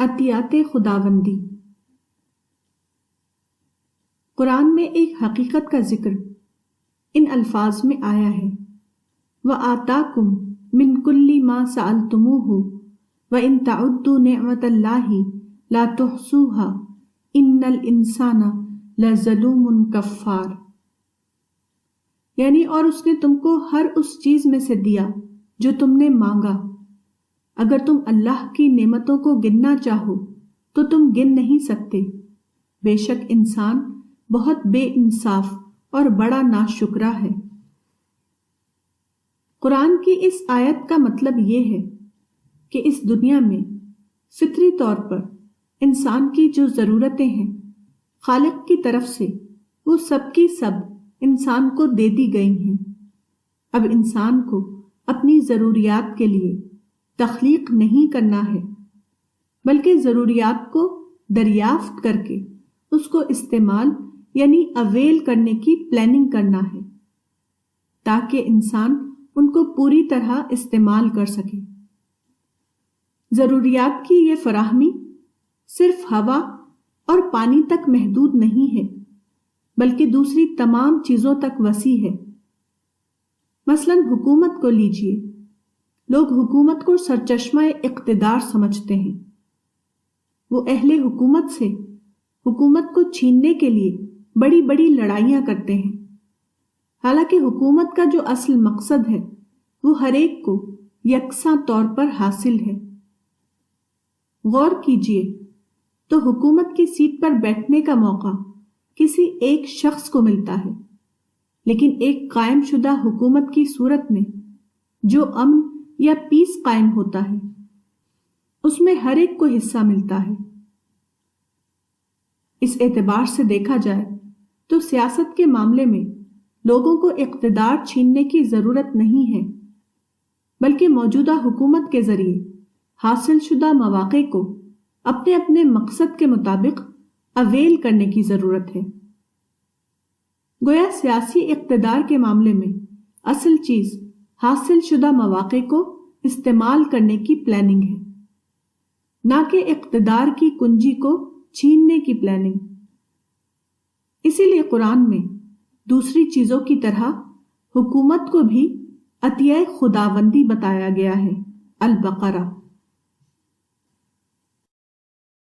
عطیات خداوندی۔ قرآن میں ایک حقیقت کا ذکر ان الفاظ میں آیا ہے، وَآتَاكُم مِّن كُلِّ مَا سَأَلْتُمُوهُ وَإِن تَعُدُّوا نِعْمَةَ اللَّهِ لَا تُحْصُوهَا إِنَّ الْإِنسَانَ لَظَلُومٌ كَفَّارٌ، یعنی اور اس نے تم کو ہر اس چیز میں سے دیا جو تم نے مانگا، اگر تم اللہ کی نعمتوں کو گننا چاہو تو تم گن نہیں سکتے، بے شک انسان بہت بے انصاف اور بڑا ناشکرا ہے۔ قرآن کی اس آیت کا مطلب یہ ہے کہ اس دنیا میں فطری طور پر انسان کی جو ضرورتیں ہیں خالق کی طرف سے، وہ سب کی سب انسان کو دے دی گئی ہیں۔ اب انسان کو اپنی ضروریات کے لیے تخلیق نہیں کرنا ہے، بلکہ ضروریات کو دریافت کر کے اس کو استعمال یعنی اویل کرنے کی پلاننگ کرنا ہے، تاکہ انسان ان کو پوری طرح استعمال کر سکے۔ ضروریات کی یہ فراہمی صرف ہوا اور پانی تک محدود نہیں ہے، بلکہ دوسری تمام چیزوں تک وسیع ہے۔ مثلا حکومت کو لیجئے، لوگ حکومت کو سرچشمہ اقتدار سمجھتے ہیں، وہ اہل حکومت سے حکومت کو چھیننے کے لیے بڑی بڑی لڑائیاں کرتے ہیں، حالانکہ حکومت کا جو اصل مقصد ہے وہ ہر ایک کو یکساں طور پر حاصل ہے۔ غور کیجئے تو حکومت کی سیٹ پر بیٹھنے کا موقع کسی ایک شخص کو ملتا ہے، لیکن ایک قائم شدہ حکومت کی صورت میں جو امن یا پیس قائم ہوتا ہے اس میں ہر ایک کو حصہ ملتا ہے۔ اس اعتبار سے دیکھا جائے تو سیاست کے معاملے میں لوگوں کو اقتدار چھیننے کی ضرورت نہیں ہے، بلکہ موجودہ حکومت کے ذریعے حاصل شدہ مواقع کو اپنے اپنے مقصد کے مطابق اویل کرنے کی ضرورت ہے۔ گویا سیاسی اقتدار کے معاملے میں اصل چیز حاصل شدہ مواقع کو استعمال کرنے کی پلاننگ ہے، نہ کہ اقتدار کی کنجی کو چھیننے کی پلاننگ۔ اسی لیے قرآن میں دوسری چیزوں کی طرح حکومت کو بھی عطیہ خداوندی بتایا گیا ہے۔ البقرہ